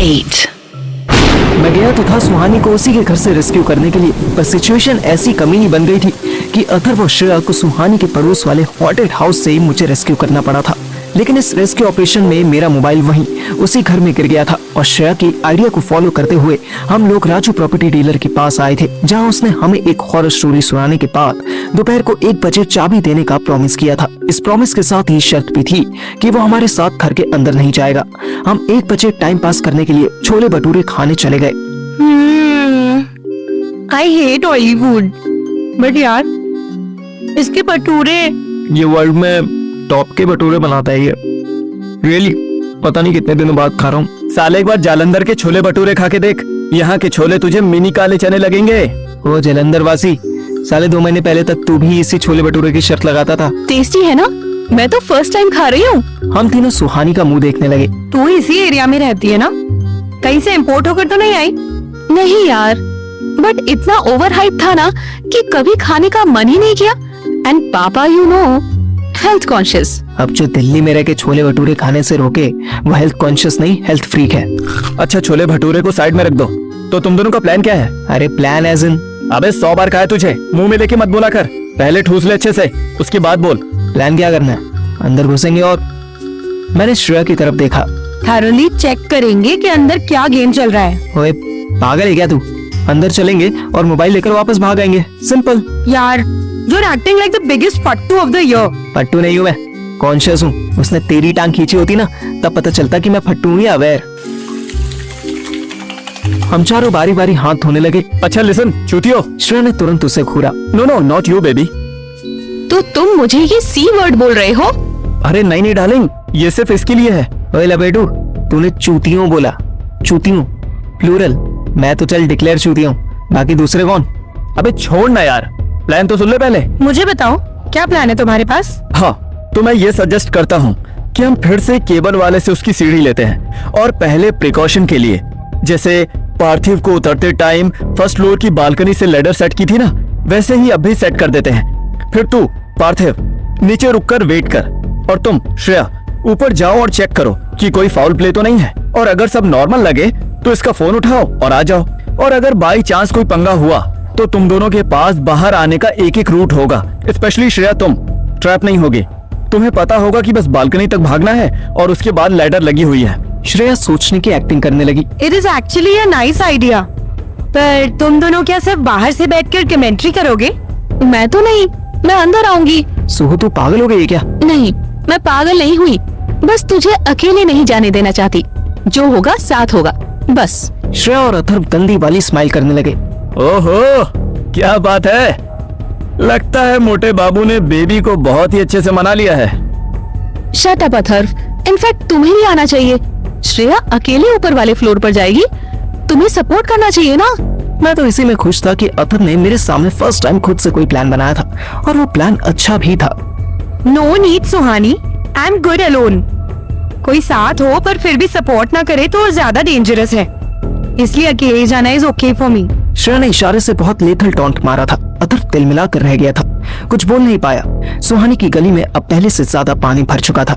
8. मैं गया तो था सुहानी को उसी के घर से रेस्क्यू करने के लिए, पर सिचुएशन ऐसी कमीनी बन गई थी कि अथर्व और श्रेया को सुहानी के पड़ोस वाले हॉटेड हाउस से ही मुझे रेस्क्यू करना पड़ा था। लेकिन इस रेस्क्यू ऑपरेशन में मेरा मोबाइल वहीं उसी घर में गिर गया था और श्रेया की आइडिया को फॉलो करते हुए हम लोग राजू प्रॉपर्टी डीलर के पास आए थे, जहां उसने हमें एक हॉरर स्टोरी सुनाने के बाद दोपहर को 1 बजे चाबी देने का प्रॉमिस किया था। इस प्रॉमिस के साथ ही शर्त भी थी कि वो हमारे साथ घर के अंदर नहीं जाएगा। हम 1 बजे टाइम पास करने के लिए छोले भटूरे खाने चले गए। I hate oily food, but यार इसके भटूरे ये वर्ल्ड में टॉप के भटूरे बनाता है ये, रियली पता नहीं कितने दिनों बाद खा रहा हूँ। साले एक बार जालंधर के छोले भटूरे खा के देख, यहाँ के छोले तुझे मिनी काले चने लगेंगे। ओ जालंधर वासी, साले 2 महीने पहले तक तू भी इसी छोले भटूरे की शर्त लगाता था। टेस्टी है ना? मैं तो फर्स्ट टाइम खा रही हूँ। हम तीनों सुहानी का मुंह देखने लगे। तू इसी एरिया में रहती है ना? कहीं से इम्पोर्ट होकर तो नहीं आई? नहीं यार, बट इतना ओवर हाइप था ना कि कभी खाने का मन ही नहीं किया। एंड पापा यू नो हेल्थ कॉन्शियस। अब जो दिल्ली में रह के छोले भटूरे खाने से रोके वो हेल्थ कॉन्शियस नहीं हेल्थ फ्रीक है। अच्छा छोले भटूरे को साइड में रख दो, तो तुम दोनों का प्लान क्या है? अरे प्लान एज इन? अबे 100 बार कहा है तुझे, मुंह में लेके मत बोला कर, पहले ठूस ले अच्छे से, उसके बाद बोल। प्लान क्या करना है? अंदर घुसेंगे और मैंने श्रेया की तरफ देखा। थॉरली चेक करेंगे कि अंदर क्या गेम चल रहा है। ओए पागल है क्या तू? अंदर चलेंगे और मोबाइल लेकर वापस भाग आएंगे, सिंपल। यार you are acting like the biggest फट्टू ऑफ द ईयर। फट्टू नहीं हूँ मैं, कॉन्शियस हूँ। उसने तेरी टांग खींची होती ना, तब पता चलता कि मैं फट्टू हूँ या अवेयर। हम चारों बारी बारी हाथ धोने लगे। अच्छा लिसन चूतियो, श्रेया ने तुरंत उसे घूरा। No no not you baby. तो तुम मुझे ये सी वर्ड बोल रहे हो? अरे नहीं नहीं डार्लिंग, ये सिर्फ इसके लिए है। ओए लपेटू, तूने चूतियों बोला, चूतियों प्लूरल। मैं तो चल डिक्लेयर चूतियों, बाकी दूसरे कौन? अबे छोड़ ना यार, प्लान तो सुन ले पहले। मुझे बताओ क्या प्लान है तुम्हारे पास? हाँ तो मैं ये सजेस्ट करता हूँ कि हम फिर से केबल वाले से उसकी सीढ़ी लेते हैं, और पहले प्रिकॉशन के लिए जैसे पार्थिव को उतरते टाइम फर्स्ट फ्लोर की बालकनी से लेडर सेट की थी ना, वैसे ही अब भी सेट कर देते हैं। फिर तू पार्थिव नीचे रुककर वेट कर, और तुम श्रेया ऊपर जाओ और चेक करो कि कोई फाउल प्ले तो नहीं है, और अगर सब नॉर्मल लगे तो इसका फोन उठाओ और आ जाओ। और अगर बाई चांस कोई पंगा हुआ तो तुम दोनों के पास बाहर आने का एक एक रूट होगा। स्पेशली श्रेया, तुम ट्रैप नहीं होगी। तुम्हें पता होगा कि बस बालकनी तक भागना है और उसके बाद लैडर लगी हुई है। श्रेया सोचने की एक्टिंग करने लगी। It is actually a nice idea, पर तुम दोनों क्या सिर्फ बाहर से बैठकर कमेंट्री करोगे? मैं तो नहीं, मैं अंदर आऊंगी। सुहू तू पागल हो गई क्या? नहीं, मैं पागल नहीं हुई, बस तुझे अकेले नहीं जाने देना चाहती। जो होगा साथ होगा, बस। श्रेया और अथर्व गंदी वाली स्माइल करने लगे। ओहो क्या बात है, लगता है मोटे बाबू ने बेबी को बहुत ही अच्छे से मना लिया है। शट अप अथर्व, इनफैक्ट तुम्हें ही आना चाहिए। श्रेया अकेले ऊपर वाले फ्लोर पर जाएगी, तुम्हें सपोर्ट करना चाहिए ना। मैं तो इसी में खुश था कि अथर्व ने मेरे सामने फर्स्ट टाइम खुद से कोई प्लान बनाया था, और वो प्लान अच्छा भी था। No need Suhani, I am good alone. कोई साथ हो पर फिर भी सपोर्ट ना करे तो ज्यादा डेंजरस है, इसलिए अकेले जाना is okay for me. Shreya ने इशारे से बहुत लेथल टॉन्ट मारा था। अथर्व तिलमिला कर रह गया था, कुछ बोल नहीं पाया। सुहानी की गली में अब पहले से ज्यादा पानी भर चुका था।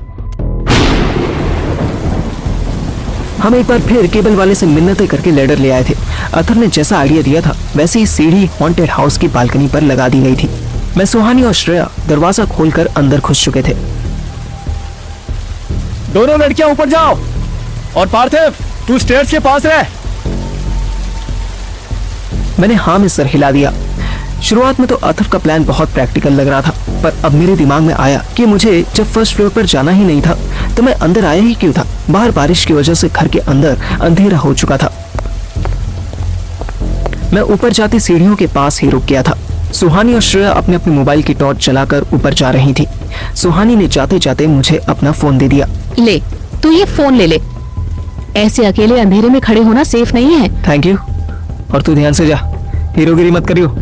हम एक बार फिर केबल वाले से मिन्नतें करके लेडर ले आए थे। अथर्व ने जैसा आइडिया दिया था वैसे ही सीढ़ी हॉन्टेड हाउस की बालकनी पर लगा दी गई थी। मैं, सुहानी और श्रेया दरवाजा खोलकर अंदर घुस चुके थे। दोनों लड़कियां ऊपर जाओ, और पार्थिव तू स्टेयर्स के पास रह। मैंने हाँ में सर हिला दिया। शुरुआत में तो अथर्व का प्लान बहुत प्रैक्टिकल लग रहा था, पर अब मेरे दिमाग में आया कि मुझे जब फर्स्ट फ्लोर पर जाना ही नहीं था तो मैं अंदर आया ही क्यों था। बाहर बारिश की वजह से घर के अंदर अंधेरा हो चुका था। मैं ऊपर जाती सीढ़ियों के पास ही रुक गया था। सुहानी और श्रेया अपने अपने मोबाइल की टॉर्च जलाकर ऊपर जा रही थी। सुहानी ने जाते जाते मुझे अपना फोन दे दिया। ले, तू ये फोन ले ले, ऐसे अकेले अंधेरे में खड़े होना सेफ नहीं है। थैंक यू, और तू ध्यान से जा, हीरोगिरी मत करियो।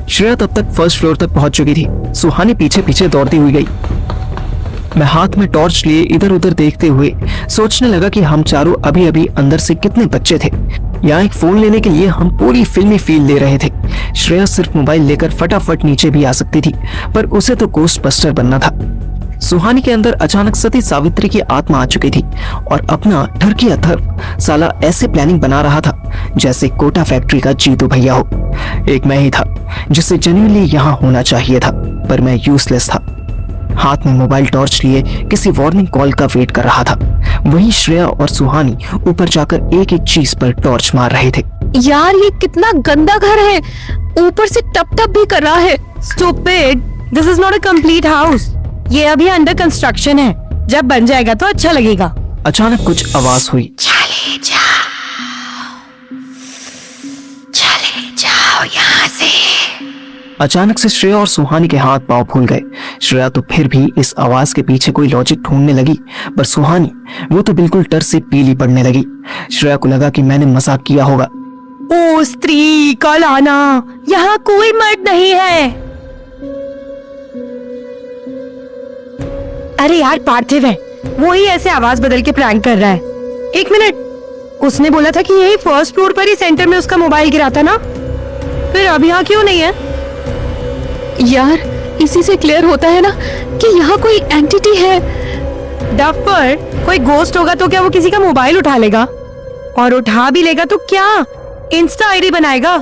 श्रेया तब तक फर्स्ट फ्लोर तक पहुंच चुकी थी। सुहानी पीछे पीछे दौड़ती हुई गई। मैं हाथ में टॉर्च लिए इधर उधर देखते हुए सोचने लगा कि हम चारों अभी अभी अंदर से कितने बच्चे थे। यहाँ एक फोन लेने के लिए हम पूरी फिल्मी फील ले रहे थे। श्रेया सिर्फ मोबाइल लेकर फटाफट नीचे भी आ सकती थी, पर उसे तो गोस्ट बस्टर बनना था। सुहानी के अंदर अचानक सती सावित्री की आत्मा आ चुकी थी और अपना डर की अथर साला ऐसे प्लानिंग बना रहा था जैसे कोटा फैक्ट्री का जीतू भैया हो। एक मैं ही था जिसे जेन्युइनली यहाँ होना चाहिए था, पर मैं यूजलेस था। हाथ में मोबाइल टॉर्च लिए किसी वार्निंग कॉल का वेट कर रहा था। वहीं श्रेया और सुहानी ऊपर जाकर एक एक चीज पर टॉर्च मार रहे थे। यार ये कितना गंदा घर है, ऊपर से टप टप भी कर रहा है। Stupid, this is not a complete house. ये अभी अंडर कंस्ट्रक्शन है, जब बन जाएगा तो अच्छा लगेगा। अचानक कुछ आवाज हुई। चले जाओ यहाँ से। अचानक से श्रेया और सुहानी के हाथ पांव फूल गए। श्रेया तो फिर भी इस आवाज के पीछे कोई लॉजिक ढूंढने लगी, पर सुहानी वो तो बिल्कुल डर से पीली पड़ने लगी। श्रेया को लगा कि मैंने मजाक किया होगा। ओ स्त्री, कल आना, यहाँ कोई मर्द नहीं है। अरे यार पार्थिव है, वो ही ऐसे आवाज बदल के प्रैंक कर रहा है। एक मिनट, उसने बोला था कि यही फर्स्ट फ्लोर पर ही सेंटर में उसका मोबाइल गिरा था ना, फिर अब यहाँ क्यों नहीं है? यार इसी से क्लियर होता है ना कि यहाँ कोई एंटिटी है। डफर, कोई गोस्ट होगा तो क्या वो किसी का मोबाइल उठा लेगा? और उठा भी लेगा तो क्या इंस्टा आईडी बनाएगा,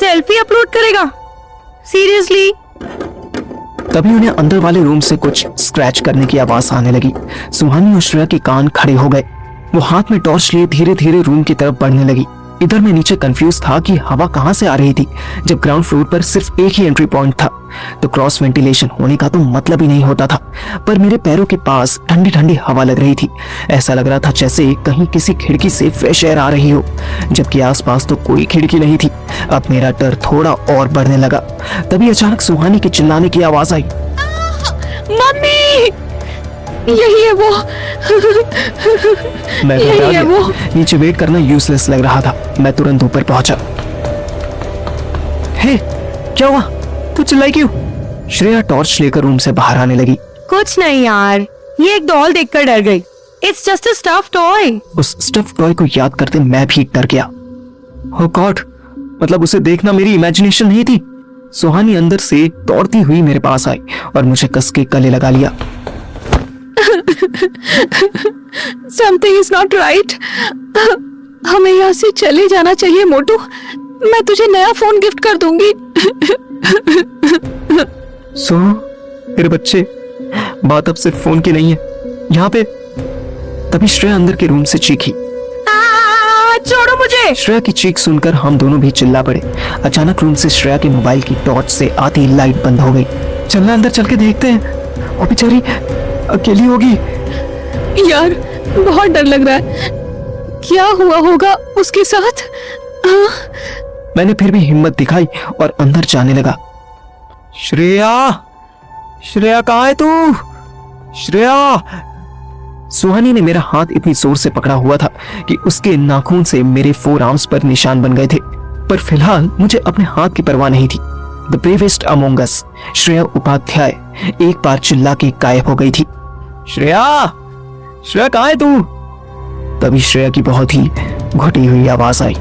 सेल्फी अपलोड करेगा? सीरियसली? तभी उन्हें अंदर वाले रूम से कुछ स्क्रैच करने की आवाज आने लगी। सुहानी और श्रेया के कान खड़े हो गए। वो हाथ में टॉर्च लिए धीरे धीरे रूम की तरफ बढ़ने लगी। इधर मैं नीचे कंफ्यूज था कि हवा कहां से आ रही थी, जब ग्राउंड फ्लोर पर सिर्फ एक ही एंट्री पॉइंट था, तो क्रॉस वेंटिलेशन होने का तो मतलब ही नहीं होता था। पर मेरे पैरों के पास ठंडी ठंडी हवा लग रही थी। ऐसा लग रहा था जैसे कहीं किसी खिड़की से फ्रेश एयर आ रही हो, जबकि आसपास तो कोई खिड़की नहीं थी। अब मेरा डर थोड़ा और बढ़ने लगा। तभी अचानक सुहानी के चिल्लाने की आवाज आई। मम्मी, यही है वो। मैं यही घबरा है गया। वो। नीचे वेट करना यूजलेस लग रहा था। मैं तुरंत ऊपर पहुंचा। हे, क्या हुआ? तू चिल्लाई क्यों? श्रेया टॉर्च लेकर रूम से बाहर आने लगी। कुछ नहीं यार, ये एक डॉल देखकर डर गई। It's just a stuff toy. उस स्टफ टॉय को याद करते मैं भी डर गया। ओह गॉड, मतलब उसे देखना मेरी इमेजिनेशन नहीं थी। सुहानी अंदर से दौड़ती हुई मेरे पास आई और मुझे कस के गले लगा लिया। Something is not right. हमें यहाँ से चले जाना चाहिए मोटू। मैं तुझे नया फोन गिफ्ट कर दूंगी। सो मेरे बच्चे, बात अब सिर्फ फोन की नहीं है यहाँ पे। तभी श्रेया अंदर के रूम से चीखी। छोड़ो मुझे। श्रेया की चीख सुनकर हम दोनों भी चिल्ला पड़े। अचानक रूम से श्रेया के मोबाइल की टॉर्च से आती लाइट बंद हो गई। चलना अंदर चल के देखते हैं, और बेचारी अकेली होगी। यार बहुत डर लग रहा है, क्या हुआ होगा उसके साथ? मैंने फिर भी हिम्मत दिखाई और अंदर जाने लगा। श्रेया, श्रेया कहाँ है तू? श्रेया। सुहानी ने मेरा हाथ इतनी जोर से पकड़ा हुआ था कि उसके नाखून से मेरे फोर आर्म्स पर निशान बन गए थे, पर फिलहाल मुझे अपने हाथ की परवाह नहीं थी। The bravest among us, Shreya Upadhyay एक बार चिल्ला के गायब हो गई थी। श्रेया, श्रेया कहाँ है तू? तभी श्रेया की बहुत ही घुटी हुई आवाज आई।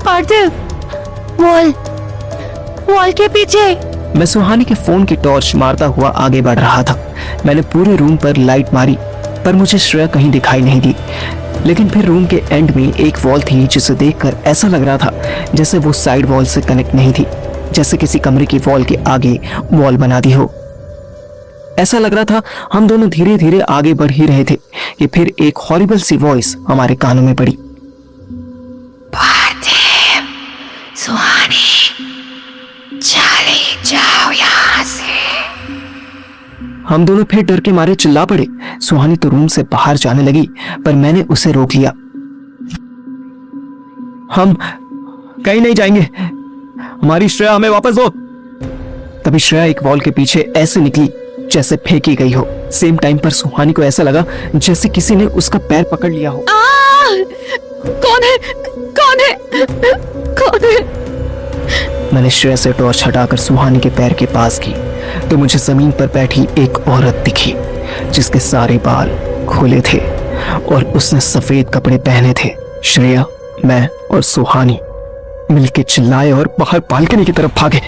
पार्थिव, वॉल के पीछे। मैं सुहानी के फोन की टॉर्च मारता हुआ आगे बढ़ रहा था। मैंने पूरे रूम पर लाइट मारी, पर मुझे श्रेया कहीं दिखाई नहीं दी। लेकिन फिर रूम के एंड में एक वॉल थी जिसे देखकर ऐसा लग रहा था जैसे वो साइड वॉल से कनेक्ट नहीं थी, जैसे किसी कमरे की वॉल के आगे वॉल बना दी हो। ऐसा लग रहा था हम दोनों धीरे धीरे आगे बढ़ ही रहे थे कि फिर एक हॉरिबल सी वॉइस हमारे कानों में पड़ी। पार्थिव, सुहानी, चले जाओ यहाँ से। हम दोनों फिर डर के मारे चिल्ला पड़े। सुहानी तो रूम से बाहर जाने लगी, पर मैंने उसे रोक लिया। हम कहीं नहीं जाएंगे, हमारी श्रेया हमें वापस दो। तभी श्रेया एक वॉल के पीछे ऐसे निकली जैसे फेंकी गई हो। सेम टाइम पर सुहानी को ऐसा लगा जैसे किसी ने उसका पैर पकड़ लिया हो। कौन है? कौन है? कौन है? मैंने श्रेया से टॉर्च हटाकर सुहानी के पैर के पास की तो मुझे जमीन पर बैठी एक औरत दिखी जिसके सारे बाल खुले थे और उसने सफेद कपड़े पहने थे। श्रेया, मैं और सुहानी मिलके चिल्लाए और बाहर बालकनी की तरफ भागे।